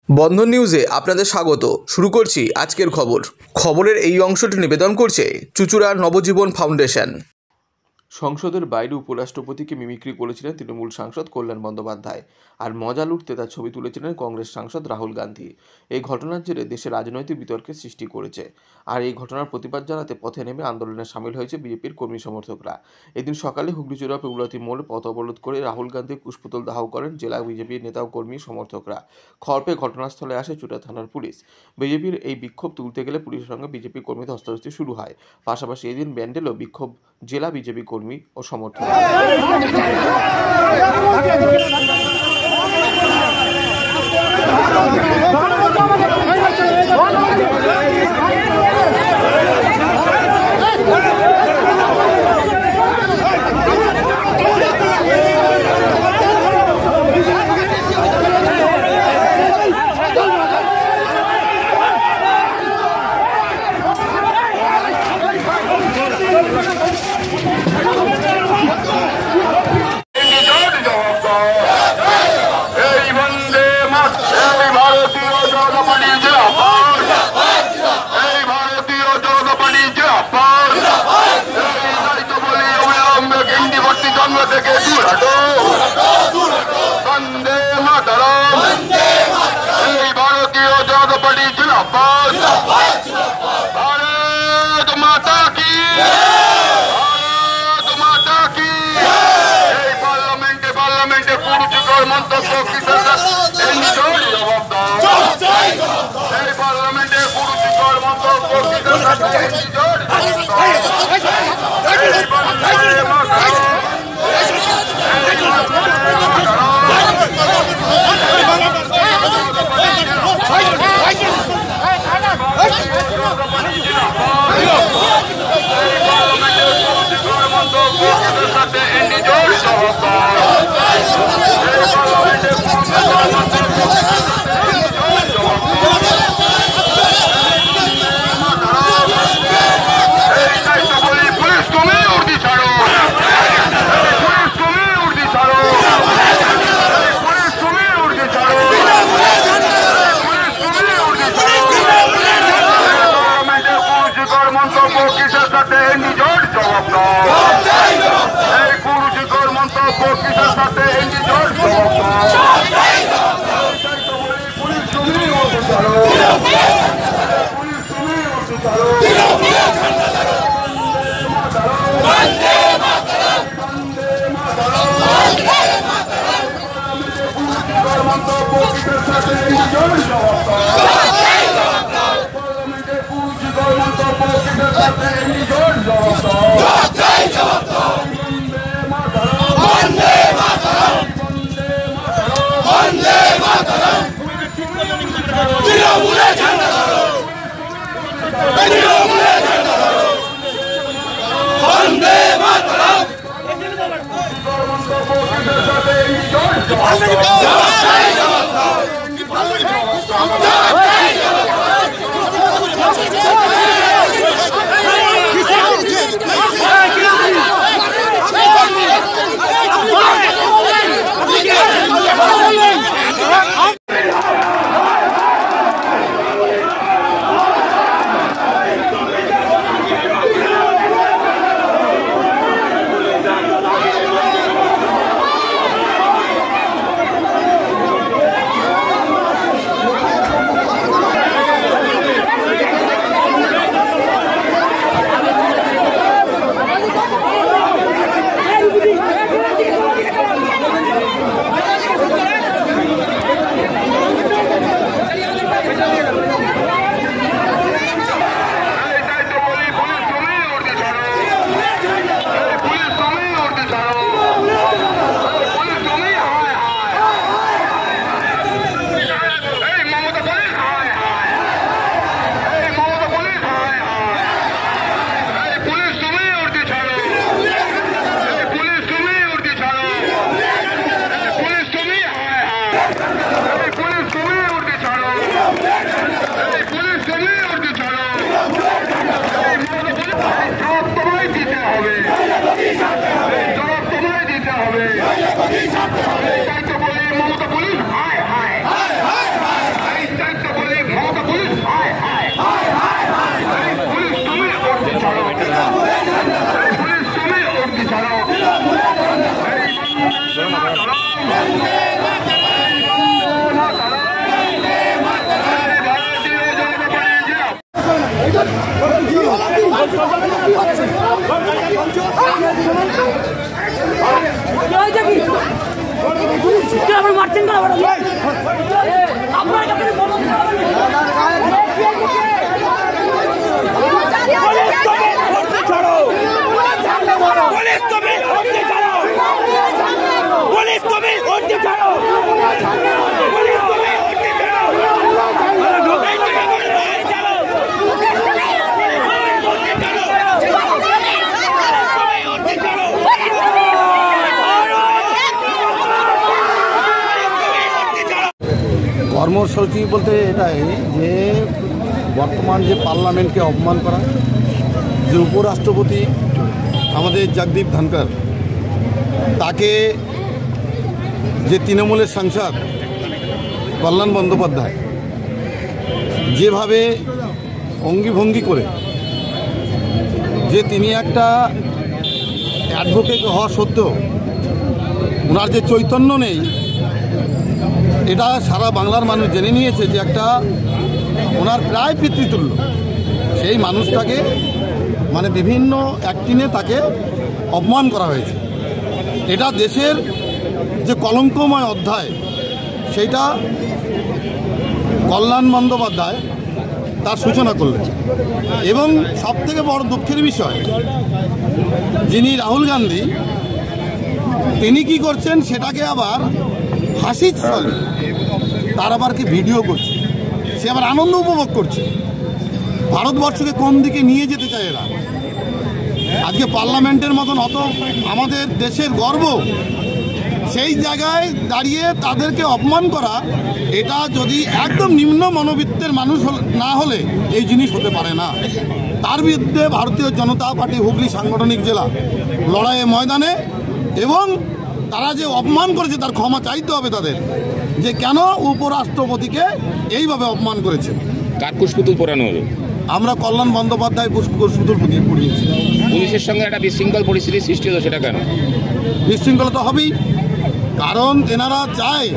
বন্ধন নিউজে আপনাদের স্বাগত। শুরু করছি আজকের খবরের এই অংশটি নিবেদন করছে চুঁচুড়া নবজীবন ফাউন্ডেশন। সংসদের বাইরে উপরাষ্ট্রপতিকে মিমিক্রি করেছিলেন তৃণমূল সাংসদ কল্যাণ বন্দ্যোপাধ্যায়, আর মজা লুটতে তার ছবি তুলেছিলেন কংগ্রেস সাংসদ রাহুল গান্ধী। এই ঘটনার জেরে দেশে রাজনৈতিক বিতর্কের সৃষ্টি করেছে, আর এই ঘটনার প্রতিবাদ জানাতে পথে নেমে আন্দোলনে সামিল হয়েছে বিজেপির কর্মী সমর্থকরা। এদিন সকালে হুগলিচুড়া পেগুলাতি মোড়ে পথ অবরোধ করে রাহুল গান্ধীর কুশপুতল দাহ করেন জেলা বিজেপির নেতা ও কর্মী সমর্থকরা। খবর পেয়ে ঘটনাস্থলে আসে চুঁচুড়া থানার পুলিশ। বিজেপির এই বিক্ষোভ তুলতে গেলে পুলিশের সঙ্গে বিজেপি কর্মীদের ধস্তাধস্তি শুরু হয়। পাশাপাশি এদিন ব্যান্ডেলও বিক্ষোভ জেলা বিজেপি কর্মী ও সমর্থক। কর্মসূচি বলতে এটাই যে বর্তমান যে পার্লামেন্টকে অপমান করা, যে উপরাষ্ট্রপতি আমাদের জগদীপ ধনকর তাকে যে তৃণমূলের সাংসদ কল্যাণ বন্দ্যোপাধ্যায় যেভাবে অঙ্গিভঙ্গি করে যে তিনি একটা অ্যাডভোকেট হওয়া সত্ত্বেও ওনার যে চৈতন্য নেই, এটা সারা বাংলার মানুষ জেনে নিয়েছে যে একটা ওনার প্রায় পিতৃতুল্য সেই মানুষটাকে মানে বিভিন্ন অ্যাক্টিনে তাকে অপমান করা হয়েছে। এটা দেশের যে কলঙ্কময় অধ্যায় সেইটা কল্যাণ বন্দ্যোপাধ্যায় তার সূচনা করলেন। এবং সবথেকে বড় দুঃখের বিষয়, যিনি রাহুল গান্ধী তিনি কি করছেন সেটাকে আবার হাসির ছলে তার আবার কি ভিডিও করছে, সে আবার আনন্দ উপভোগ করছে। ভারতবর্ষকে কোন দিকে নিয়ে যেতে চায় এরা? আজকে পার্লামেন্টের মতন অত আমাদের দেশের গর্ব, সেই জায়গায় দাঁড়িয়ে তাদেরকে অপমান করা, এটা যদি একদম নিম্ন মনোবৃত্তের মানুষ না হলে এই জিনিস হতে পারে না। তার বিরুদ্ধে ভারতীয় জনতা পার্টি হুগলি সাংগঠনিক জেলা লড়াইয়ের ময়দানে, এবং তারা যে অপমান করেছে তার ক্ষমা চাইতে হবে তাদের, যে কেন উপরাষ্ট্রপতিকে এইভাবে অপমান করেছে। কার কুশপুতুল পোড়ানো হলো? আমরা কল্যাণ বন্দ্যোপাধ্যায় কুশপুতুল পুড়িয়েছি। পুলিশের সঙ্গে একটা বিশৃঙ্খল পরিস্থিতির সৃষ্টি হলো, সেটা কেন? বিশৃঙ্খলা তো হবেই, কারণ এনারা চায়,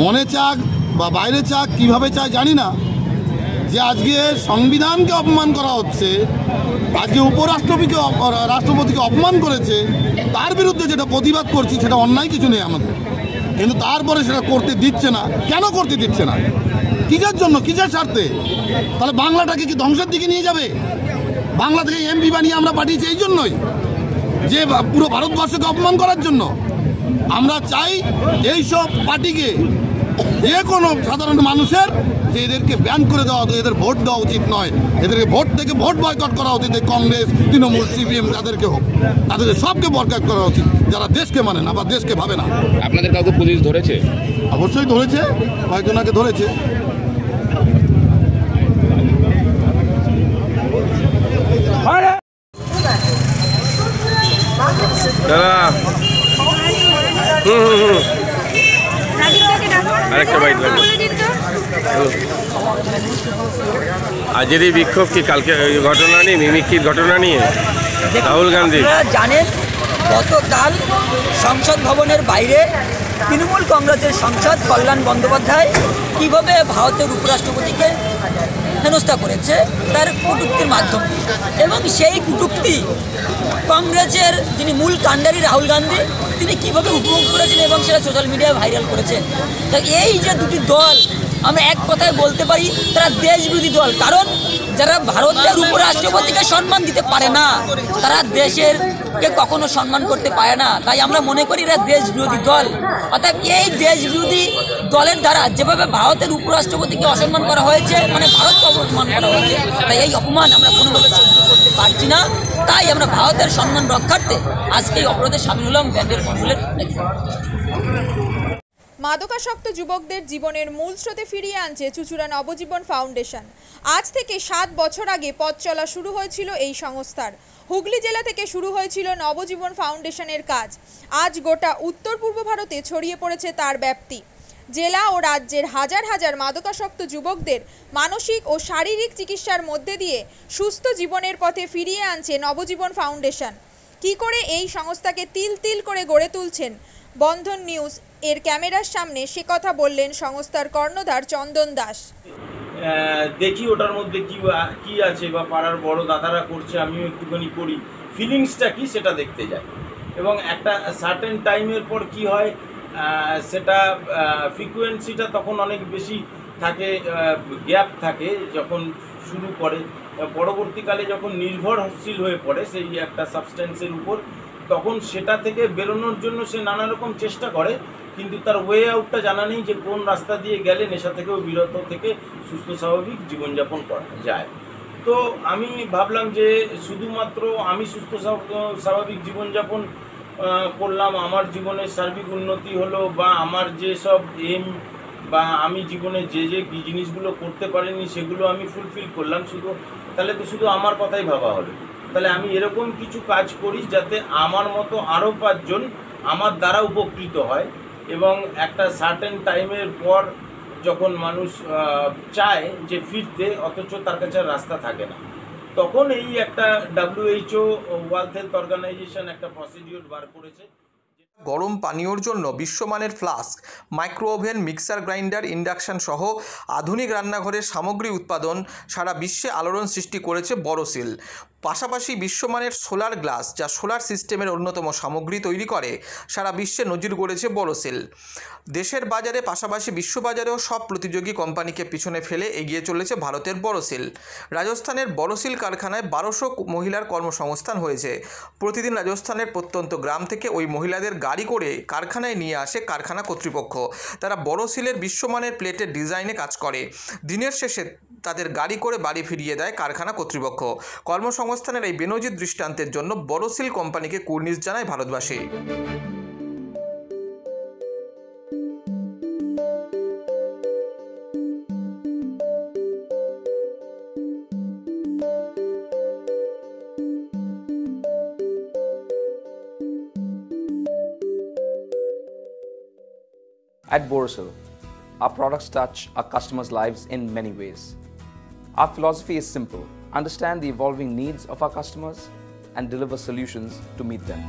মনে চাক বা বাইরে চাক, কীভাবে চায় জানি না, যে আজকে সংবিধানকে অপমান করা হচ্ছে, আজকে রাষ্ট্রপতিকে অপমান করেছে, তার বিরুদ্ধে যেটা প্রতিবাদ করছি সেটা অন্যায় কিছু নেই আমাদের, কিন্তু তারপরে সেটা করতে দিচ্ছে না। কেন করতে দিচ্ছে না? কিসের জন্য, কিসের স্বার্থে? তাহলে বাংলাটাকে কি ধ্বংসের দিকে নিয়ে যাবে? বাংলা থেকে এমপি বানিয়ে আমরা পাঠিয়েছি এই জন্যই, যে পুরো ভারতবর্ষকে অপমান করার জন্য। আমরা চাই এইসব পার্টিকে, যে কোনো সাধারণ মানুষের, যে এদেরকে ব্যান করে দেওয়া, এদের ভোট দেওয়া উচিত নয়, এদেরকে ভোট থেকে ভোট বয়কট করা উচিত। কংগ্রেস, তৃণমূল, সিপিএম, যাদেরকে হোক, তাদেরকে সবকে বয়কট করা উচিত, যারা দেশকে মানে না বা দেশকে ভাবে না। আপনাদের কাউকে পুলিশ ধরেছে? অবশ্যই ধরেছে, কয়েকজনকে ধরেছে। আরেকটা বাইট লাগবে। আজের এই বিক্ষোভ কি কালকে ঘটনা নিয়ে, মিমিক্রির ঘটনা নিয়ে রাহুল গান্ধী? জানেন, গতকাল সংসদ ভবনের বাইরে তৃণমূল কংগ্রেসের সাংসদ কল্যাণ বন্দ্যোপাধ্যায় কীভাবে ভারতের উপরাষ্ট্রপতিকে হেনস্থা করেছে তার কটূক্তির মাধ্যমে, এবং সেই কটূক্তি কংগ্রেসের যিনি মূল কাণ্ডারি রাহুল গান্ধী তিনি কীভাবে উপভোগ করেছেন এবং সেটা সোশ্যাল মিডিয়ায় ভাইরাল করেছেন। তো এই যে দুটি দল, আমরা এক কথায় বলতে পারি তারা দেশবিরোধী দল। কারণ যারা ভারতের উপরাষ্ট্রপতিকে সম্মান দিতে পারে না, তারা দেশের কে কখনো সম্মান করতে পারে না। তাই আমরা মনে করি এরা দেশবিরোধী দল। অর্থাৎ এই দেশবিরোধী দলের দ্বারা যেভাবে ভারতের উপরাষ্ট্রপতিকে অসম্মান করা হয়েছে, মানে ভারতকে অপমান করা হয়েছে, তাই এই অপমান আমরা কোনোভাবে সহ্য করতে পারছি না। তাই আমরা ভারতের সম্মান রক্ষার্থে আজকে এই অপরাধে সামিল হলাম ব্যান্ডের মণ্ডলের নেতৃত্বে। মাদকাসক্ত যুবকদের জীবনের মূল স্রোতে ফিরিয়ে আনছে চুঁচুড়া নবজীবন ফাউন্ডেশন। আজ থেকে 7 বছর আগে পথ চলা শুরু হয়েছিল এই সংস্থার। হুগলি জেলা থেকে শুরু হয়েছিল নবজীবন ফাউন্ডেশনের কাজ। আজ গোটা উত্তর পূর্ব ভারতে ছড়িয়ে পড়েছে তার ব্যাপ্তি। জেলা ও রাজ্যের হাজার হাজার মাদকাসক্ত যুবকদের মানসিক ও শারীরিক চিকিৎসার মধ্যে দিয়ে সুস্থ জীবনের পথে ফিরিয়ে আনছে নবজীবন ফাউন্ডেশন। কী করে এই সংস্থাকে তিল তিল করে গড়ে তুলছেন বন্ধন নিউজ এর ক্যামেরার সামনে, সে কথা বললেন সংস্থার কর্ণধার চন্দন দাস। দেখি ওটার মধ্যে কি আছে, বা পাড়ার বড় দাদারা করছে, আমিও একটুখানি করি, ফিলিংসটা কি সেটা দেখতে যাই। এবং একটা সার্টেন টাইমের পর কি হয়, সেটা ফ্রিকোয়েন্সিটা তখন অনেক বেশি থাকে, গ্যাপ থাকে যখন শুরু করে, পরবর্তীকালে যখন নির্ভরশীল হয়ে পড়ে সেই একটা সাবস্টেন্সের উপর, তখন সেটা থেকে বেরোনোর জন্য সে নানা রকম চেষ্টা করে, কিন্তু তার ওয়ে আউটটা জানা নেই যে কোন রাস্তা দিয়ে গেলে নেশা থেকেও বিরত থেকে সুস্থ স্বাভাবিক জীবনযাপন করা যায়। তো আমি ভাবলাম যে শুধুমাত্র আমি সুস্থ স্বাভাবিক জীবনযাপন করলাম, আমার জীবনের সার্বিক উন্নতি হলো, বা আমার যেসব এম বা আমি জীবনে যে জিনিসগুলো করতে পারিনি সেগুলো আমি ফুলফিল করলাম, তাহলে তো শুধু আমার কথাই ভাবা হলো। তাহলে আমি এরকম কিছু কাজ করি যাতে আমার মতো আরও 5 জন আমার দ্বারা উপকৃত হয়, এবং একটা সার্টেন টাইমের পর যখন মানুষ চায় যে ফিরতে, অথচ তার কাছে রাস্তা থাকে না, তখন এই একটা WHO ওয়ার্ল্ড হেলথ অর্গানাইজেশন একটা প্রসিডিওর বার করেছে। গরম পানীয়র জন্য বিশ্বমানের flask, micro oven, mixer grinder, induction সহ আধুনিক রান্নাঘরের সামগ্রী উৎপাদন সারা বিশ্বে আলোড়ন সৃষ্টি করেছে বড়শিল। পাশাপাশি বিশ্বমানের সোলার গ্লাস, যা সোলার সিস্টেমের অন্যতম সামগ্রী তৈরি করে, সারা বিশ্বে নজির গড়েছে বড়শিল। দেশের বাজারে পাশাপাশি বিশ্ববাজারেও সব প্রতিযোগী কোম্পানিকে পিছনে ফেলে এগিয়ে চলেছে ভারতের বড়শিল। রাজস্থানের বড়শিল কারখানায় 1200 মহিলার কর্মসংস্থান হয়েছে। প্রতিদিন রাজস্থানের প্রত্যন্ত গ্রাম থেকে ওই মহিলাদের গাড়ি করে কারখানায় নিয়ে আসে কারখানা কর্তৃপক্ষ। তারা বড়শিলের বিশ্বমানের প্লেটের ডিজাইনে কাজ করে। দিনের শেষে তাদের গাড়ি করে বাড়ি ফিরিয়ে দেয় কারখানা কর্তৃপক্ষ। কর্মসংস্থানের এই বেনজির দৃষ্টান্তের জন্য বড়শিল কোম্পানিকে কুর্নিশ জানায় ভারতবাসী। At Borosil, our products touch our customers' lives in many ways. Our philosophy is simple: understand the evolving needs of our customers and deliver solutions to meet them.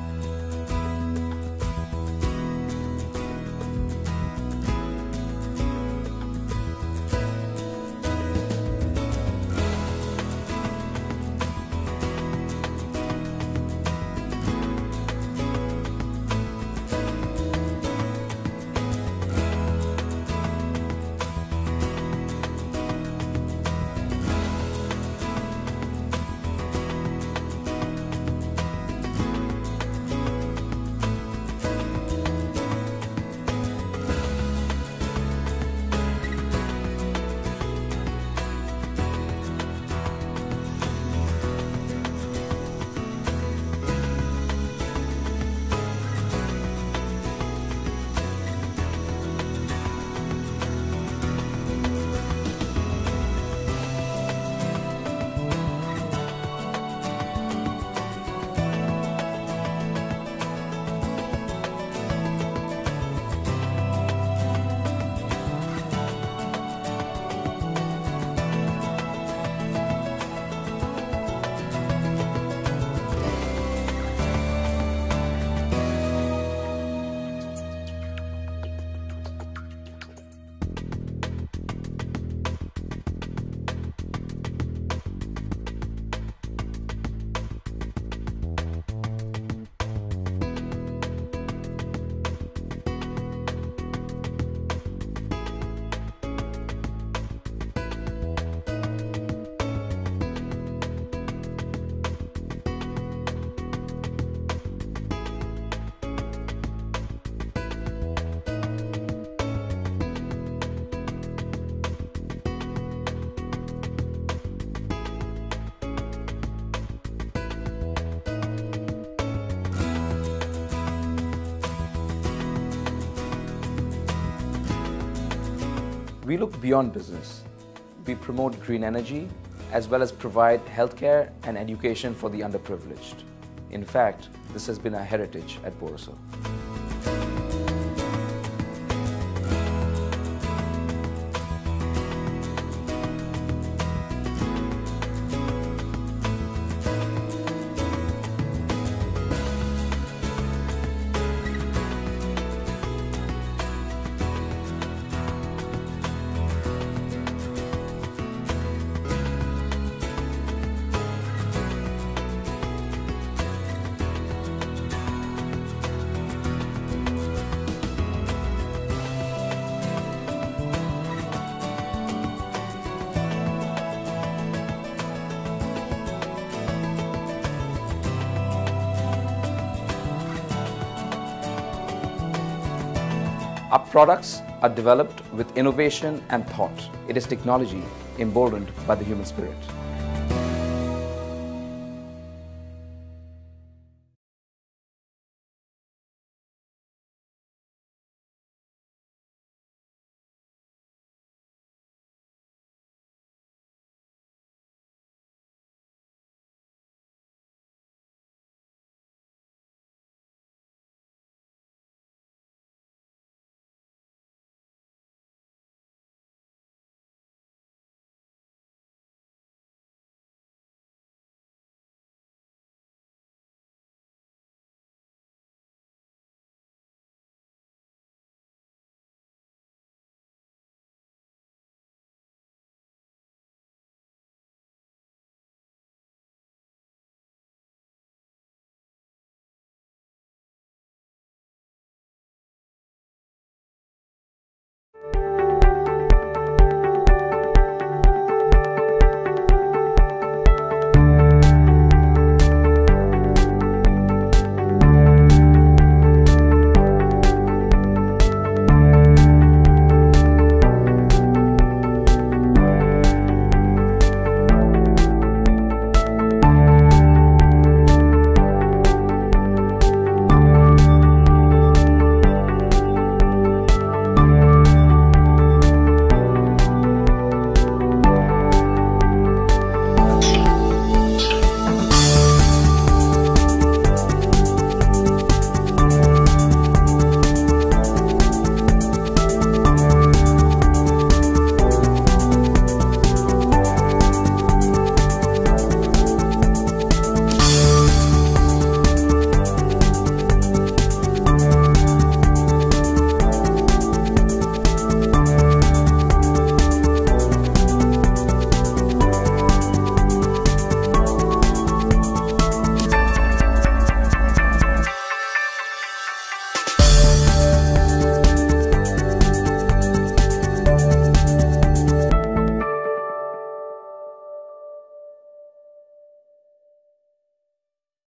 We look beyond business. We promote green energy as well as provide healthcare and education for the underprivileged. In fact, this has been our heritage at Borosil. Our products are developed with innovation and thought. It is technology emboldened by the human spirit.